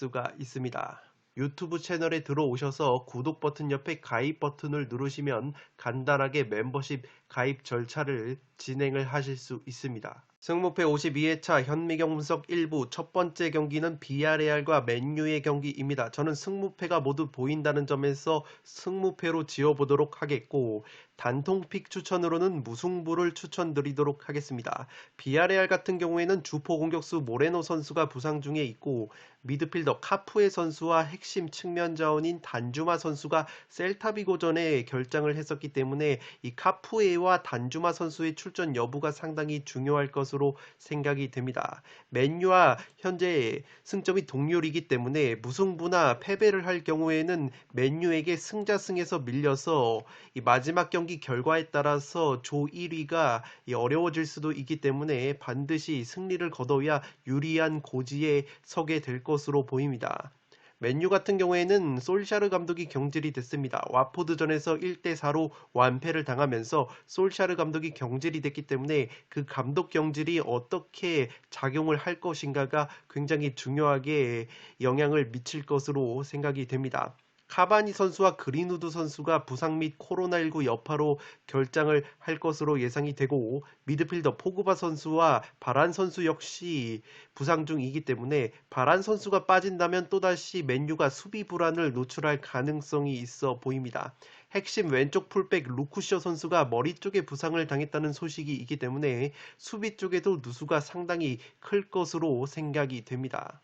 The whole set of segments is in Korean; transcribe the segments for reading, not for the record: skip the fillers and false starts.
수가 있습니다. 유튜브 채널에 들어오셔서 구독 버튼 옆에 가입 버튼을 누르시면 간단하게 멤버십 가입 절차를 진행을 하실 수 있습니다. 승무패 52회차 현미경 분석 1부 첫 번째 경기는 비아레알과 맨유의 경기입니다. 저는 승무패가 모두 보인다는 점에서 승무패로 지어보도록 하겠고, 단통픽 추천으로는 무승부를 추천드리도록 하겠습니다. 비아레알 같은 경우에는 주포 공격수 모레노 선수가 부상 중에 있고, 미드필더 카푸에 선수와 핵심 측면 자원인 단주마 선수가 셀타비고전에 결장을 했었기 때문에 이 카푸에와 단주마 선수의 출전 여부가 상당히 중요할 것으로 생각이 됩니다. 맨유와 현재 승점이 동률이기 때문에 무승부나 패배를 할 경우에는 맨유에게 승자승에서 밀려서 이 마지막 경기 결과에 따라서 조 1위가 어려워질 수도 있기 때문에 반드시 승리를 거둬야 유리한 고지에 서게 될 것으로 보입니다. 맨유 같은 경우에는 솔샤르 감독이 경질이 됐습니다. 와포드전에서 1대4로 완패를 당하면서 솔샤르 감독이 경질이 됐기 때문에 그 감독 경질이 어떻게 작용을 할 것인가가 굉장히 중요하게 영향을 미칠 것으로 생각이 됩니다. 카바니 선수와 그린우드 선수가 부상 및 코로나19 여파로 결장을 할 것으로 예상이 되고, 미드필더 포그바 선수와 바란 선수 역시 부상 중이기 때문에 바란 선수가 빠진다면 또다시 맨유가 수비 불안을 노출할 가능성이 있어 보입니다. 핵심 왼쪽 풀백 루쿠쇼 선수가 머리 쪽에 부상을 당했다는 소식이 있기 때문에 수비 쪽에도 누수가 상당히 클 것으로 생각이 됩니다.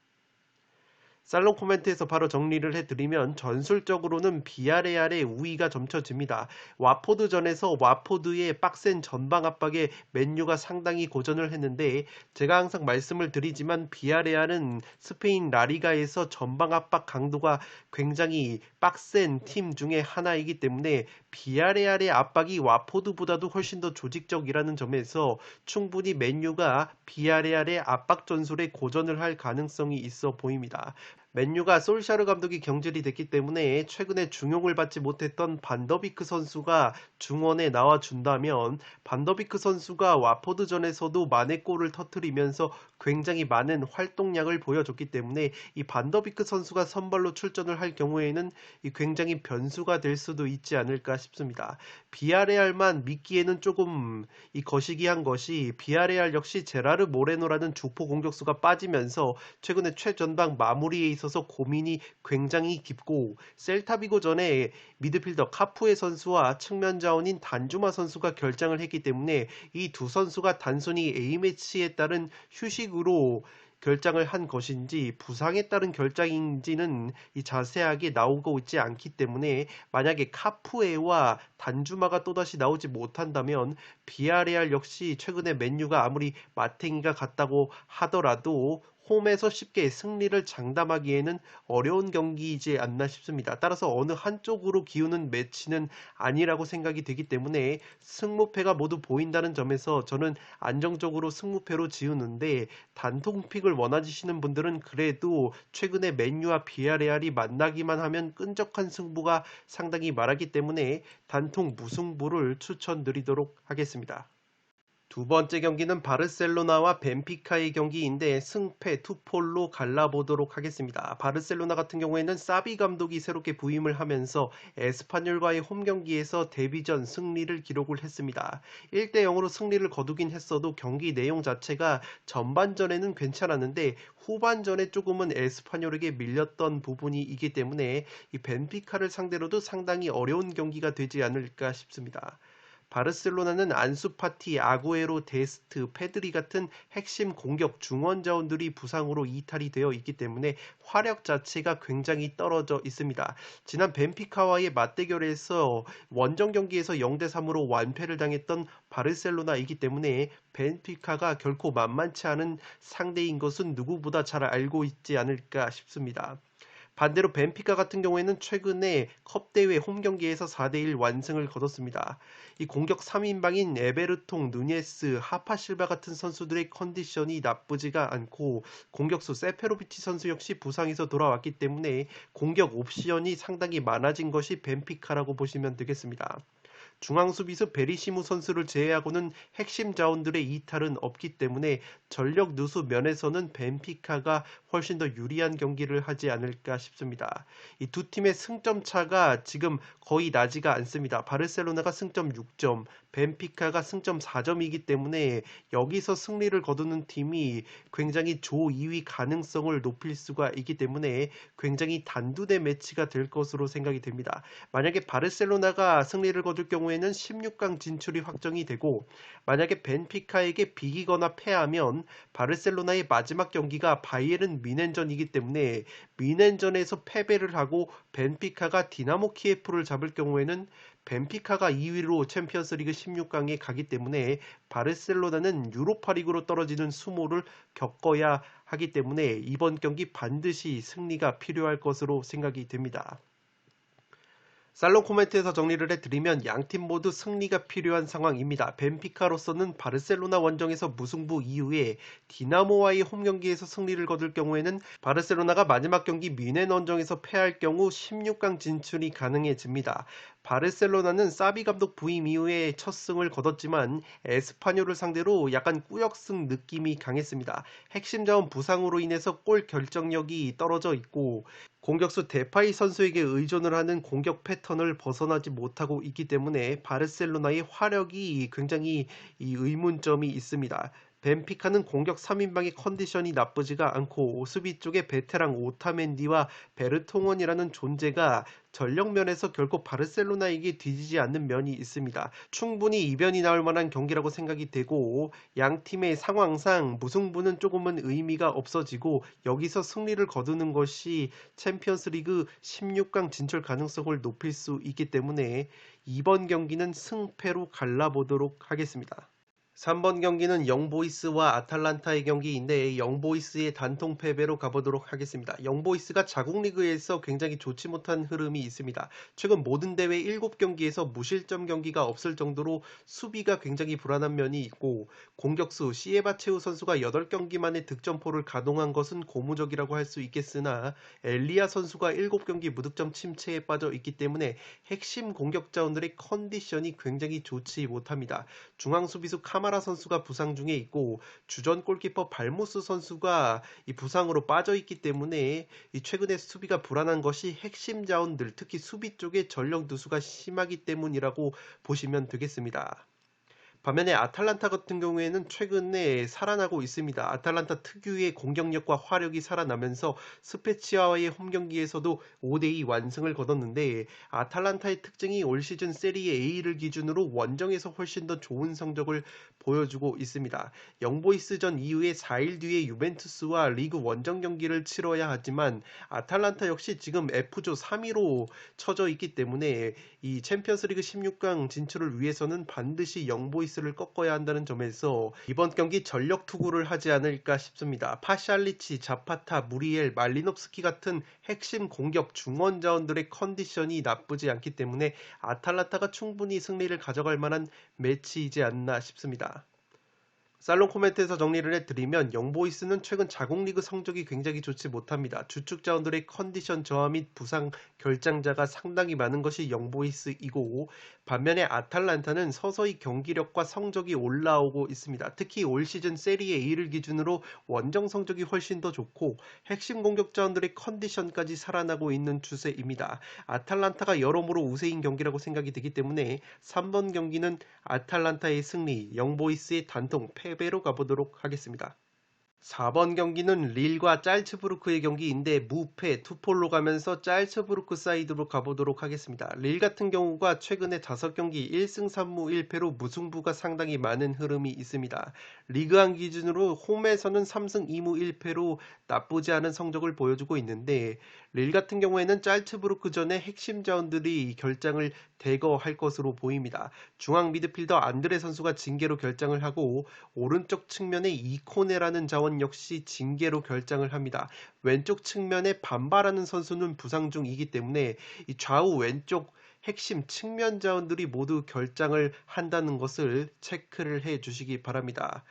살롱 코멘트에서 바로 정리를 해드리면 전술적으로는 비아레알의 우위가 점쳐집니다. 와포드전에서 와포드의 빡센 전방 압박에 맨유가 상당히 고전을 했는데, 제가 항상 말씀을 드리지만 비아레알은 스페인 라리가에서 전방 압박 강도가 굉장히 빡센 팀 중에 하나이기 때문에 비아레알의 압박이 와포드보다도 훨씬 더 조직적이라는 점에서 충분히 맨유가 비아레알의 압박 전술에 고전을 할 가능성이 있어 보입니다. 맨유가 솔샤르 감독이 경질이 됐기 때문에 최근에 중용을 받지 못했던 반더비크 선수가 중원에 나와준다면, 반더비크 선수가 와포드전에서도 만회골을 터뜨리면서 굉장히 많은 활동량을 보여줬기 때문에 이 반더비크 선수가 선발로 출전을 할 경우에는 굉장히 변수가 될 수도 있지 않을까 싶습니다. 비아레알만 믿기에는 조금 거시기한 것이, 비아레알 역시 제라르 모레노라는 주포 공격수가 빠지면서 최근에 최전방 마무리에 있어서 고민이 굉장히 깊고, 셀타비고 전에 미드필더 카푸에 선수와 측면 자원인 단주마 선수가 결장을 했기 때문에 이 두 선수가 단순히 A매치에 따른 휴식으로 결장을 한 것인지 부상에 따른 결장인지는 자세하게 나오고 있지 않기 때문에, 만약에 카푸에와 단주마가 또다시 나오지 못한다면 비아레알 역시 최근에 맨유가 아무리 마탱이가 같다고 하더라도 홈에서 쉽게 승리를 장담하기에는 어려운 경기이지 않나 싶습니다. 따라서 어느 한쪽으로 기우는 매치는 아니라고 생각이 되기 때문에 승무패가 모두 보인다는 점에서 저는 안정적으로 승무패로 지우는데, 단통픽을 원하시는 분들은 그래도 최근에 맨유와 비아레알이 만나기만 하면 끈적한 승부가 상당히 말하기 때문에 단통 무승부를 추천드리도록 하겠습니다. 두 번째 경기는 바르셀로나와 벤피카의 경기인데 승패 투폴로 갈라보도록 하겠습니다. 바르셀로나 같은 경우에는 사비 감독이 새롭게 부임을 하면서 에스파뇰과의 홈 경기에서 데뷔전 승리를 기록을 했습니다. 1대0으로 승리를 거두긴 했어도 경기 내용 자체가 전반전에는 괜찮았는데 후반전에 조금은 에스파뇰에게 밀렸던 부분이 있기 때문에 이 벤피카를 상대로도 상당히 어려운 경기가 되지 않을까 싶습니다. 바르셀로나는 안수파티, 아구에로, 데스트, 페드리 같은 핵심 공격 중원 자원들이 부상으로 이탈이 되어 있기 때문에 화력 자체가 굉장히 떨어져 있습니다. 지난 벤피카와의 맞대결에서 원정 경기에서 0대3으로 완패를 당했던 바르셀로나이기 때문에 벤피카가 결코 만만치 않은 상대인 것은 누구보다 잘 알고 있지 않을까 싶습니다. 반대로 벤피카 같은 경우에는 최근에 컵 대회 홈 경기에서 4대1 완승을 거뒀습니다. 이 공격 3인방인 에베르통, 누네스, 하파실바 같은 선수들의 컨디션이 나쁘지가 않고 공격수 세페로비치 선수 역시 부상에서 돌아왔기 때문에 공격 옵션이 상당히 많아진 것이 벤피카라고 보시면 되겠습니다. 중앙 수비수 베리시무 선수를 제외하고는 핵심 자원들의 이탈은 없기 때문에 전력 누수 면에서는 벤피카가 훨씬 더 유리한 경기를 하지 않을까 싶습니다. 이 두 팀의 승점 차가 지금 거의 나지가 않습니다. 바르셀로나가 승점 6점, 벤피카가 승점 4점이기 때문에 여기서 승리를 거두는 팀이 굉장히 조 2위 가능성을 높일 수가 있기 때문에 굉장히 단두대 매치가 될 것으로 생각이 됩니다. 만약에 바르셀로나가 승리를 거둘 경우에는 16강 진출이 확정이 되고 만약에 벤피카에게 비기거나 패하면 바르셀로나의 마지막 경기가 바이에른 뮌헨전이기 때문에 뮌헨전에서 패배를 하고 벤피카가 디나모 키예프를 잡을 경우에는 벤피카가 2위로 챔피언스리그 16강에 가기 때문에 바르셀로나는 유로파리그로 떨어지는 수모를 겪어야 하기 때문에 이번 경기 반드시 승리가 필요할 것으로 생각이 됩니다. 살롱 코멘트에서 정리를 해드리면 양팀 모두 승리가 필요한 상황입니다. 벤피카로서는 바르셀로나 원정에서 무승부 이후에 디나모와의 홈경기에서 승리를 거둘 경우에는 바르셀로나가 마지막 경기 뮌헨 원정에서 패할 경우 16강 진출이 가능해집니다. 바르셀로나는 사비 감독 부임 이후에 첫 승을 거뒀지만 에스파뇰을 상대로 약간 꾸역승 느낌이 강했습니다. 핵심 자원 부상으로 인해서 골 결정력이 떨어져 있고 공격수 데파이 선수에게 의존을 하는 공격 패턴을 벗어나지 못하고 있기 때문에 바르셀로나의 화력이 굉장히 의문점이 있습니다. 벤피카는 공격 3인방의 컨디션이 나쁘지가 않고 수비 쪽에 베테랑 오타멘디와 베르통원이라는 존재가 전력면에서 결코 바르셀로나에게 뒤지지 않는 면이 있습니다. 충분히 이변이 나올 만한 경기라고 생각이 되고 양 팀의 상황상 무승부는 조금은 의미가 없어지고 여기서 승리를 거두는 것이 챔피언스리그 16강 진출 가능성을 높일 수 있기 때문에 이번 경기는 승패로 갈라보도록 하겠습니다. 3번 경기는 영보이스와 아탈란타의 경기인데 영보이스의 단통 패배로 가보도록 하겠습니다. 영보이스가 자국 리그에서 굉장히 좋지 못한 흐름이 있습니다. 최근 모든 대회 7경기에서 무실점 경기가 없을 정도로 수비가 굉장히 불안한 면이 있고 공격수 시에바체우 선수가 8경기 만에 득점포를 가동한 것은 고무적이라고 할 수 있겠으나 엘리아 선수가 7경기 무득점 침체에 빠져 있기 때문에 핵심 공격 자원들의 컨디션이 굉장히 좋지 못합니다. 중앙 수비수 카마라 선수가 부상 중에 있고 주전 골키퍼 발모스 선수가 이 부상으로 빠져 있기 때문에 최근에 수비가 불안한 것이 핵심 자원들 특히 수비 쪽에 전력 누수가 심하기 때문이라고 보시면 되겠습니다. 반면에 아탈란타 같은 경우에는 최근에 살아나고 있습니다. 아탈란타 특유의 공격력과 화력이 살아나면서 스페치아와의 홈경기에서도 5대2 완승을 거뒀는데 아탈란타의 특징이 올 시즌 세리에 A를 기준으로 원정에서 훨씬 더 좋은 성적을 보여주고 있습니다. 영보이스전 이후에 4일 뒤에 유벤투스와 리그 원정 경기를 치러야 하지만 아탈란타 역시 지금 F조 3위로 처져 있기 때문에 이 챔피언스리그 16강 진출을 위해서는 반드시 영보이스를 꺾어야 한다는 점에서 이번 경기 전력 투구를 하지 않을까 싶습니다. 파샬리치, 자파타, 무리엘, 말리노프스키 같은 핵심 공격 중원 자원들의 컨디션이 나쁘지 않기 때문에 아탈란타가 충분히 승리를 가져갈 만한 매치이지 않나 싶습니다. 살롱 코멘트에서 정리를 해드리면 영보이스는 최근 자국 리그 성적이 굉장히 좋지 못합니다. 주축 자원들의 컨디션 저하 및 부상 결장자가 상당히 많은 것이 영보이스이고 반면에 아탈란타는 서서히 경기력과 성적이 올라오고 있습니다. 특히 올 시즌 세리에 A를 기준으로 원정 성적이 훨씬 더 좋고 핵심 공격 자원들의 컨디션까지 살아나고 있는 추세입니다. 아탈란타가 여러모로 우세인 경기라고 생각이 되기 때문에 3번 경기는 아탈란타의 승리, 영보이스의 단통 패배로 가보도록 하겠습니다. 4번 경기는 릴과 짤츠부르크의 경기인데 무패 투폴로 가면서 짤츠부르크 사이드로 가보도록 하겠습니다. 릴 같은 경우가 최근에 5경기 1승 3무 1패로 무승부가 상당히 많은 흐름이 있습니다. 리그안 기준으로 홈에서는 3승 2무 1패로 나쁘지 않은 성적을 보여주고 있는데 릴 같은 경우에는 짤츠부르크전의 핵심 자원들이 결장을 대거할 것으로 보입니다. 중앙 미드필더 안드레 선수가 징계로 결장을 하고 오른쪽 측면에 이코네라는 자원이 이번 역시 징계로 결장을 합니다. 왼쪽 측면에 반발하는 선수는 부상 중이기 때문에 이 좌우 왼쪽 핵심 측면 자원들이 모두 결장을 한다는 것을 체크를 해 주시기 바랍니다.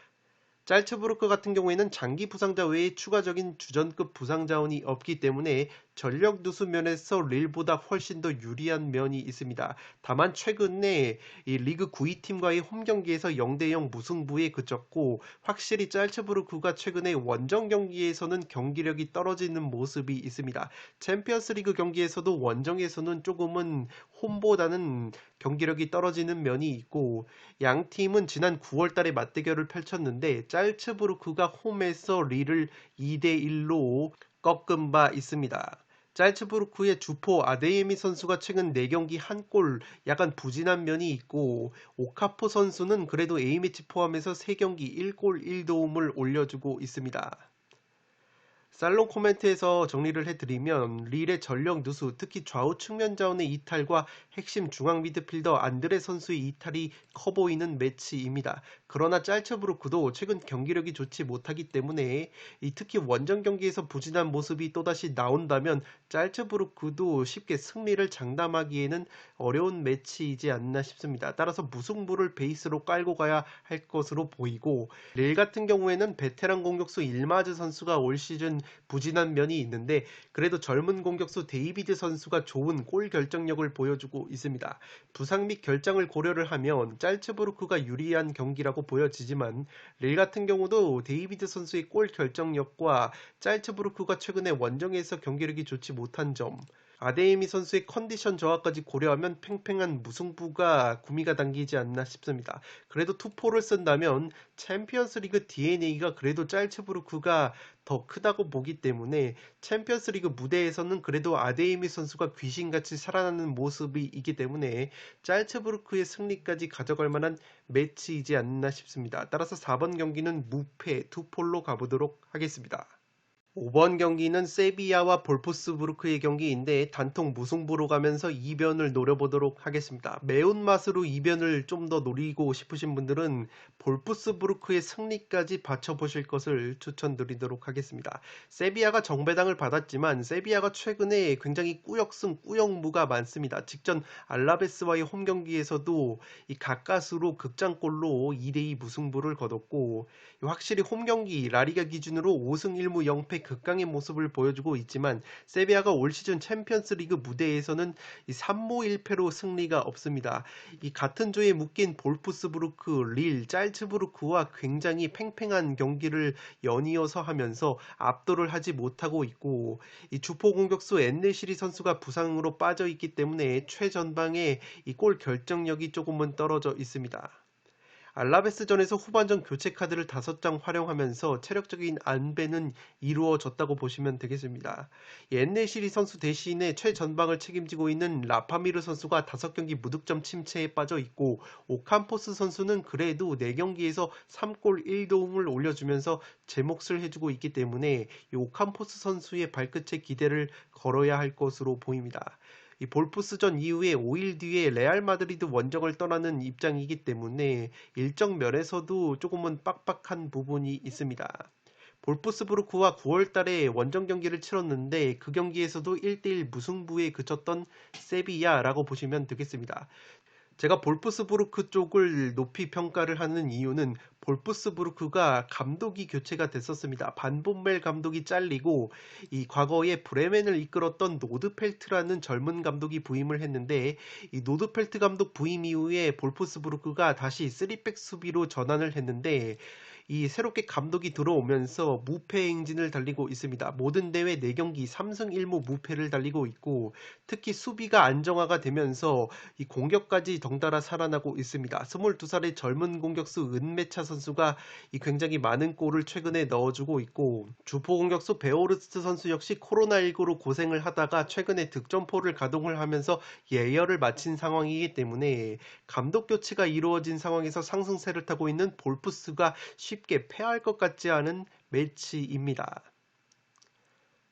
짤츠부르크 같은 경우에는 장기 부상자 외에 추가적인 주전급 부상 자원이 없기 때문에 전력 누수 면에서 릴보다 훨씬 더 유리한 면이 있습니다. 다만 최근에 이 리그 9위 팀과의 홈 경기에서 0대0 무승부에 그쳤고 확실히 짤츠부르크가 최근에 원정 경기에서는 경기력이 떨어지는 모습이 있습니다. 챔피언스리그 경기에서도 원정에서는 조금은 홈보다는 경기력이 떨어지는 면이 있고 양 팀은 지난 9월 달에 맞대결을 펼쳤는데 짤츠부르크가 홈에서 릴을 2대1로 꺾은 바 있습니다. 짤츠부르크의 주포 아데예미 선수가 최근 4경기 1골 약간 부진한 면이 있고 오카포 선수는 그래도 A매치 포함해서 3경기 1골 1도움을 올려주고 있습니다. 살롱 코멘트에서 정리를 해드리면 릴의 전력 누수, 특히 좌우 측면 자원의 이탈과 핵심 중앙 미드필더 안드레 선수의 이탈이 커 보이는 매치입니다. 그러나 짤츠부르크도 최근 경기력이 좋지 못하기 때문에 특히 원정 경기에서 부진한 모습이 또다시 나온다면 짤츠부르크도 쉽게 승리를 장담하기에는 어려운 매치이지 않나 싶습니다. 따라서 무승부를 베이스로 깔고 가야 할 것으로 보이고 릴 같은 경우에는 베테랑 공격수 일마즈 선수가 올 시즌 부진한 면이 있는데 그래도 젊은 공격수 데이비드 선수가 좋은 골 결정력을 보여주고 있습니다. 부상 및 결장을 고려를 하면 짤츠부르크가 유리한 경기라고 보여지지만 릴 같은 경우도 데이비드 선수의 골 결정력과 짤츠부르크가 최근에 원정에서 경기력이 좋지 못한 점, 아데이미 선수의 컨디션 저하까지 고려하면 팽팽한 무승부가 구미가 당기지 않나 싶습니다. 그래도 투포를 쓴다면 챔피언스리그 DNA가 그래도 짤츠부르크가 더 크다고 보기 때문에 챔피언스리그 무대에서는 그래도 아데이미 선수가 귀신같이 살아나는 모습이 있기 때문에 짤츠부르크의 승리까지 가져갈 만한 매치이지 않나 싶습니다. 따라서 4번 경기는 무패 투폴로 가보도록 하겠습니다. 5번 경기는 세비야와 볼프스부르크의 경기인데 단통 무승부로 가면서 이변을 노려보도록 하겠습니다. 매운맛으로 이변을 좀 더 노리고 싶으신 분들은 볼프스부르크의 승리까지 받쳐보실 것을 추천드리도록 하겠습니다. 세비야가 정배당을 받았지만 세비야가 최근에 굉장히 꾸역승 꾸역무가 많습니다. 직전 알라베스와의 홈 경기에서도 이 가까스로 극장골로 2대2 무승부를 거뒀고 확실히 홈 경기 라리가 기준으로 5승 1무 0패 극강의 모습을 보여주고 있지만 세비야가 올 시즌 챔피언스 리그 무대에서는 3무 1패로 승리가 없습니다. 이 같은 조에 묶인 볼프스부르크, 릴, 짤츠부르크와 굉장히 팽팽한 경기를 연이어서 하면서 압도를 하지 못하고 있고 이 주포 공격수 엔네시리 선수가 부상으로 빠져 있기 때문에 최전방에 이 골 결정력이 조금은 떨어져 있습니다. 알라베스전에서 후반전 교체 카드를 5장 활용하면서 체력적인 안배는 이루어졌다고 보시면 되겠습니다. 엔네시리 선수 대신에 최전방을 책임지고 있는 라파미르 선수가 5경기 무득점 침체에 빠져 있고 오캄포스 선수는 그래도 4경기에서 3골 1도움을 올려주면서 제 몫을 해주고 있기 때문에 이 오캄포스 선수의 발끝에 기대를 걸어야 할 것으로 보입니다. 이 볼프스전 이후에 5일 뒤에 레알 마드리드 원정을 떠나는 입장이기 때문에 일정 면에서도 조금은 빡빡한 부분이 있습니다. 볼프스부르크와 9월 달에 원정 경기를 치렀는데 그 경기에서도 1대1 무승부에 그쳤던 세비야라고 보시면 되겠습니다. 제가 볼프스부르크 쪽을 높이 평가를 하는 이유는 볼프스부르크가 감독이 교체가 됐었습니다. 반본멜 감독이 잘리고 이 과거에 브레멘을 이끌었던 노드펠트라는 젊은 감독이 부임을 했는데 이 노드펠트 감독 부임 이후에 볼프스부르크가 다시 3백 수비로 전환을 했는데 이 새롭게 감독이 들어오면서 무패 행진을 달리고 있습니다. 모든 대회 4경기 3승 1무 무패를 달리고 있고 특히 수비가 안정화가 되면서 이 공격까지 덩달아 살아나고 있습니다. 22살의 젊은 공격수 은메차 선수가 이 굉장히 많은 골을 최근에 넣어주고 있고 주포 공격수 베오르스트 선수 역시 코로나19로 고생을 하다가 최근에 득점포를 가동을 하면서 예열을 마친 상황이기 때문에 감독 교체가 이루어진 상황에서 상승세를 타고 있는 볼프스가 쉽게 패할 것 같지 않은 매치입니다.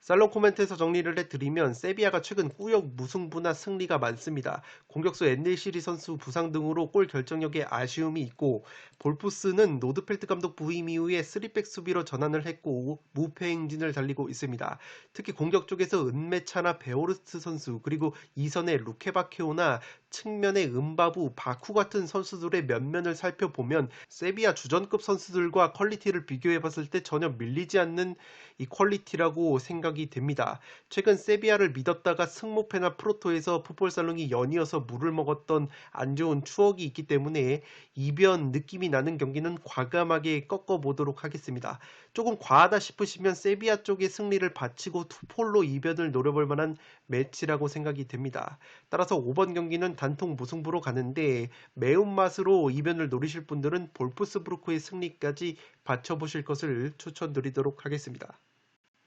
살롱 코멘트에서 정리를 해드리면 세비야가 최근 꾸역 무승부나 승리가 많습니다. 공격수 엔네시리 선수 부상 등으로 골 결정력에 아쉬움이 있고 볼프스는 노드펠트 감독 부임 이후에 3백 수비로 전환을 했고 무패 행진을 달리고 있습니다. 특히 공격 쪽에서 은메차나 베오르스트 선수 그리고 이선의 루케바케오나 측면의 은바부, 바쿠 같은 선수들의 면면을 살펴보면 세비야 주전급 선수들과 퀄리티를 비교해봤을 때 전혀 밀리지 않는 이 퀄리티라고 생각이 됩니다. 최근 세비야를 믿었다가 승모패나 프로토에서 풋볼살롱이 연이어서 물을 먹었던 안 좋은 추억이 있기 때문에 이변 느낌이 나는 경기는 과감하게 꺾어보도록 하겠습니다. 조금 과하다 싶으시면 세비야 쪽의 승리를 바치고 투폴로 이변을 노려볼 만한 매치라고 생각이 됩니다. 따라서 5번 경기는 단통 무승부로 가는데 매운맛으로 이변을 노리실 분들은 볼프스부르크의 승리까지 받쳐보실 것을 추천드리도록 하겠습니다.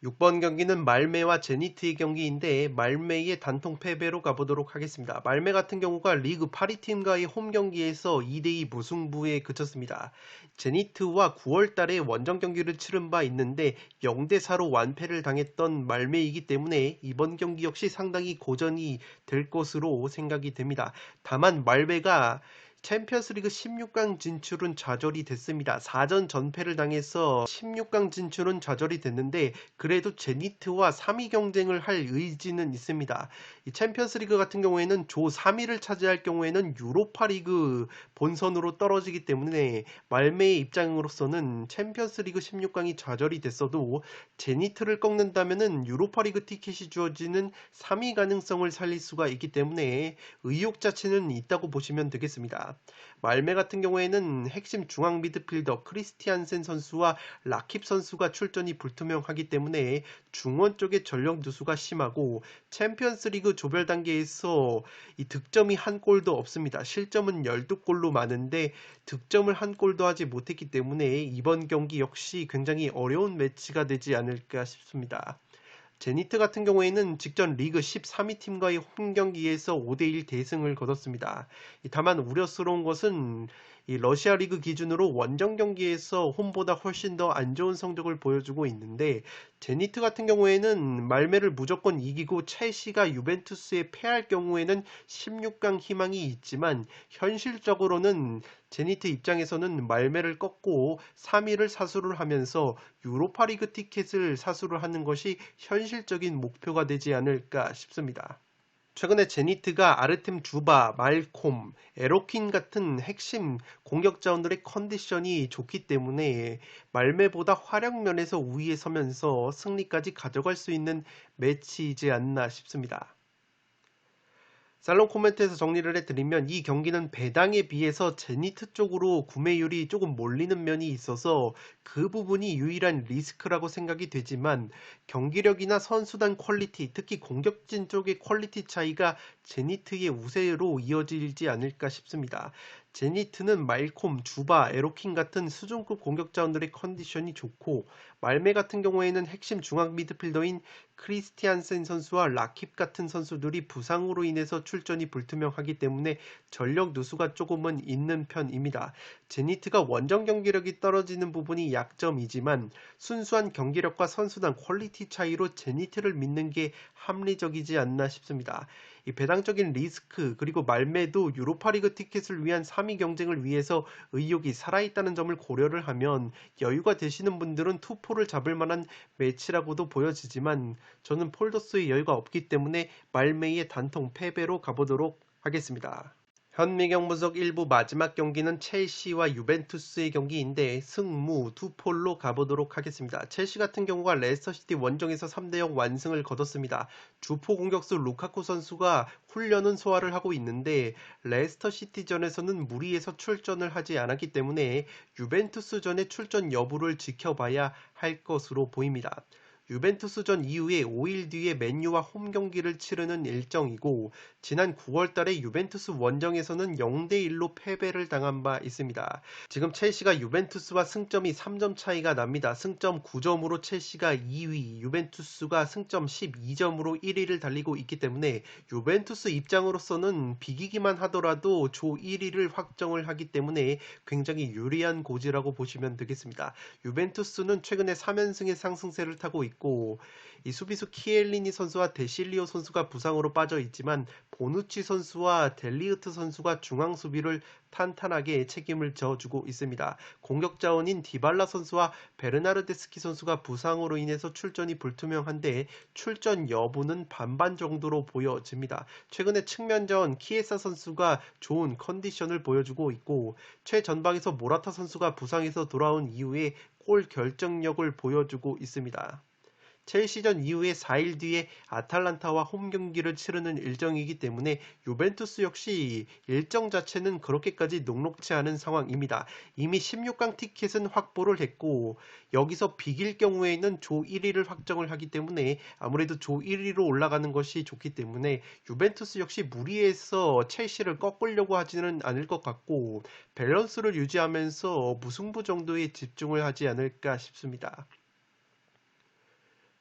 6번 경기는 말메와 제니트의 경기인데 말메의 단통 패배로 가보도록 하겠습니다. 말메 같은 경우가 리그 8위 팀과의 홈 경기에서 2대2 무승부에 그쳤습니다. 제니트와 9월 달에 원정 경기를 치른 바 있는데 0대4로 완패를 당했던 말메이기 때문에 이번 경기 역시 상당히 고전이 될 것으로 생각이 됩니다. 다만 말메가 챔피언스리그 16강 진출은 좌절이 됐습니다. 4전 전패를 당해서 16강 진출은 좌절이 됐는데 그래도 제니트와 3위 경쟁을 할 의지는 있습니다. 이 챔피언스리그 같은 경우에는 조 3위를 차지할 경우에는 유로파리그 본선으로 떨어지기 때문에 말메의 입장으로서는 챔피언스리그 16강이 좌절이 됐어도 제니트를 꺾는다면은 유로파리그 티켓이 주어지는 3위 가능성을 살릴 수가 있기 때문에 의욕 자체는 있다고 보시면 되겠습니다. 말메 같은 경우에는 핵심 중앙 미드필더 크리스티안센 선수와 라킵 선수가 출전이 불투명하기 때문에 중원 쪽의 전력 누수가 심하고 챔피언스리그 조별 단계에서 이 득점이 한 골도 없습니다. 실점은 12골로 많은데 득점을 한 골도 하지 못했기 때문에 이번 경기 역시 굉장히 어려운 매치가 되지 않을까 싶습니다. 제니트 같은 경우에는 직전 리그 13위 팀과의 홈 경기에서 5대1 대승을 거뒀습니다. 다만 우려스러운 것은 이 러시아 리그 기준으로 원정 경기에서 홈보다 훨씬 더 안 좋은 성적을 보여주고 있는데 제니트 같은 경우에는 말메를 무조건 이기고 첼시가 유벤투스에 패할 경우에는 16강 희망이 있지만 현실적으로는 제니트 입장에서는 말메를 꺾고 3위를 사수를 하면서 유로파리그 티켓을 사수를 하는 것이 현실적인 목표가 되지 않을까 싶습니다. 최근에 제니트가 아르템 주바, 말콤, 에로킨 같은 핵심 공격 자원들의 컨디션이 좋기 때문에 말메보다 활약 면에서 우위에 서면서 승리까지 가져갈 수 있는 매치이지 않나 싶습니다. 살롱 코멘트에서 정리를 해드리면 이 경기는 배당에 비해서 제니트 쪽으로 구매율이 조금 몰리는 면이 있어서 그 부분이 유일한 리스크라고 생각이 되지만 경기력이나 선수단 퀄리티, 특히 공격진 쪽의 퀄리티 차이가 제니트의 우세로 이어지지 않을까 싶습니다. 제니트는 말콤, 주바, 에로킨 같은 수준급 공격자원들의 컨디션이 좋고 말메 같은 경우에는 핵심 중앙 미드필더인 크리스티안센 선수와 라킵 같은 선수들이 부상으로 인해서 출전이 불투명하기 때문에 전력 누수가 조금은 있는 편입니다. 제니트가 원정 경기력이 떨어지는 부분이 약점이지만 순수한 경기력과 선수단 퀄리티 차이로 제니트를 믿는 게 합리적이지 않나 싶습니다. 이 배당적인 리스크 그리고 말매도 유로파리그 티켓을 위한 3위 경쟁을 위해서 의욕이 살아있다는 점을 고려를 하면 여유가 되시는 분들은 투포를 잡을 만한 매치라고도 보여지지만 저는 폴더스의 여유가 없기 때문에 말메이의 단통 패배로 가보도록 하겠습니다. 현미경 분석 1부 마지막 경기는 첼시와 유벤투스의 경기인데 승무 투폴로 가보도록 하겠습니다. 첼시 같은 경우가 레스터시티 원정에서 3대0 완승을 거뒀습니다. 주포 공격수 루카쿠 선수가 훈련은 소화를 하고 있는데 레스터시티전에서는 무리해서 출전을 하지 않았기 때문에 유벤투스전의 출전 여부를 지켜봐야 할 것으로 보입니다. 유벤투스전 이후에 5일 뒤에 맨유와 홈 경기를 치르는 일정이고 지난 9월 달에 유벤투스 원정에서는 0대1로 패배를 당한 바 있습니다. 지금 첼시가 유벤투스와 승점이 3점 차이가 납니다. 승점 9점으로 첼시가 2위, 유벤투스가 승점 12점으로 1위를 달리고 있기 때문에 유벤투스 입장으로서는 비기기만 하더라도 조 1위를 확정을 하기 때문에 굉장히 유리한 고지라고 보시면 되겠습니다. 유벤투스는 최근에 3연승의 상승세를 타고 있고, 이 수비수 키엘리니 선수와 데실리오 선수가 부상으로 빠져 있지만 보누치 선수와 델리흐트 선수가 중앙 수비를 탄탄하게 책임을 져주고 있습니다. 공격 자원인 디발라 선수와 베르나르데스키 선수가 부상으로 인해서 출전이 불투명한데 출전 여부는 반반 정도로 보여집니다. 최근에 측면전 키에사 선수가 좋은 컨디션을 보여주고 있고, 최전방에서 모라타 선수가 부상에서 돌아온 이후에 골 결정력을 보여주고 있습니다. 첼시전 이후에 4일 뒤에 아탈란타와 홈 경기를 치르는 일정이기 때문에 유벤투스 역시 일정 자체는 그렇게까지 녹록지 않은 상황입니다. 이미 16강 티켓은 확보를 했고, 여기서 비길 경우에는 조 1위를 확정을 하기 때문에 아무래도 조 1위로 올라가는 것이 좋기 때문에 유벤투스 역시 무리해서 첼시를 꺾으려고 하지는 않을 것 같고, 밸런스를 유지하면서 무승부 정도에 집중을 하지 않을까 싶습니다.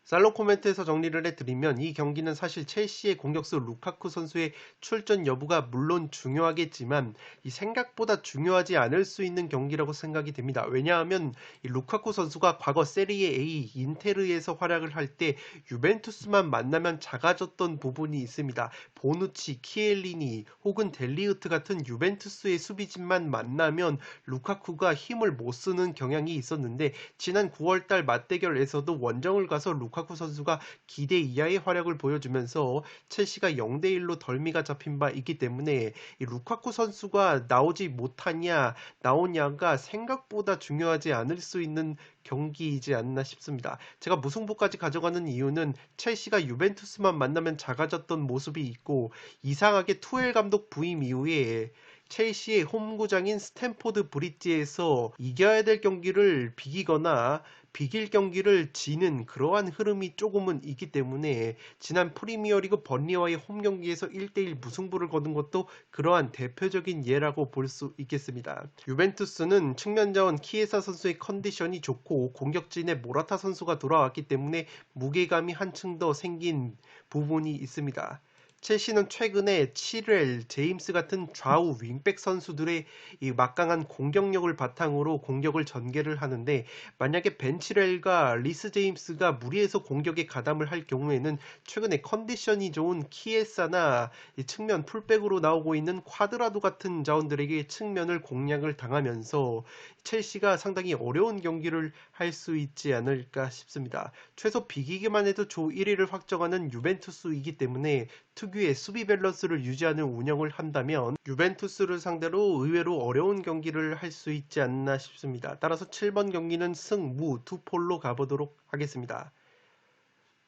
살롱 코멘트에서 정리를 해드리면 이 경기는 사실 첼시의 공격수 루카쿠 선수의 출전 여부가 물론 중요하겠지만 이 생각보다 중요하지 않을 수 있는 경기라고 생각이 됩니다. 왜냐하면 이 루카쿠 선수가 과거 세리에 A 인테르에서 활약을 할 때 유벤투스만 만나면 작아졌던 부분이 있습니다. 보누치, 키엘리니 혹은 델리흐트 같은 유벤투스의 수비진만 만나면 루카쿠가 힘을 못 쓰는 경향이 있었는데 지난 9월달 맞대결에서도 원정을 가서 루카쿠 선수가 기대 이하의 활약을 보여주면서 첼시가 0대1로 덜미가 잡힌 바 있기 때문에 이 루카쿠 선수가 나오지 못하냐 나오냐가 생각보다 중요하지 않을 수 있는 경기이지 않나 싶습니다. 제가 무승부까지 가져가는 이유는 첼시가 유벤투스만 만나면 작아졌던 모습이 있고 이상하게 투엘 감독 부임 이후에 첼시의 홈구장인 스탠포드 브리지에서 이겨야 될 경기를 비기거나 비길 경기를 지는 그러한 흐름이 조금은 있기 때문에 지난 프리미어리그 번리와의 홈 경기에서 1대1 무승부를 거둔 것도 그러한 대표적인 예라고 볼 수 있겠습니다. 유벤투스는 측면 자원 키에사 선수의 컨디션이 좋고 공격진에 모라타 선수가 돌아왔기 때문에 무게감이 한층 더 생긴 부분이 있습니다. 첼시는 최근에 치렐, 제임스 같은 좌우 윙백 선수들의 이 막강한 공격력을 바탕으로 공격을 전개를 하는데 만약에 벤 치렐과 리스 제임스가 무리해서 공격에 가담을 할 경우에는 최근에 컨디션이 좋은 키에사나 이 측면 풀백으로 나오고 있는 콰드라도 같은 자원들에게 측면을 공략을 당하면서 첼시가 상당히 어려운 경기를 할 수 있지 않을까 싶습니다. 최소 비기기만 해도 조 1위를 확정하는 유벤투스이기 때문에 특유의 수비 밸런스를 유지하는 운영을 한다면 유벤투스를 상대로 의외로 어려운 경기를 할 수 있지 않나 싶습니다. 따라서 7번 경기는 승무 투폴로 가보도록 하겠습니다.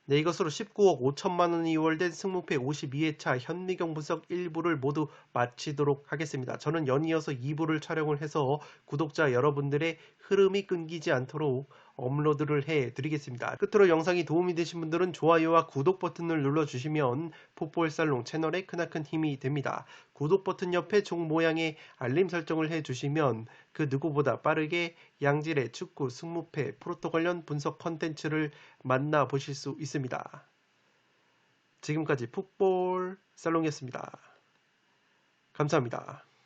네, 이것으로 19억 5천만 원이 이월된 승무패 52회차 현미경 분석 1부를 모두 마치도록 하겠습니다. 저는 연이어서 2부를 촬영을 해서 구독자 여러분들의 흐름이 끊기지 않도록 업로드를 해드리겠습니다. 끝으로 영상이 도움이 되신 분들은 좋아요와 구독 버튼을 눌러주시면 풋볼살롱 채널에 크나큰 힘이 됩니다. 구독 버튼 옆에 종 모양의 알림 설정을 해주시면 그 누구보다 빠르게 양질의 축구 승무패 프로토 관련 분석 컨텐츠를 만나보실 수 있습니다. 지금까지 풋볼 살롱이었습니다. 감사합니다.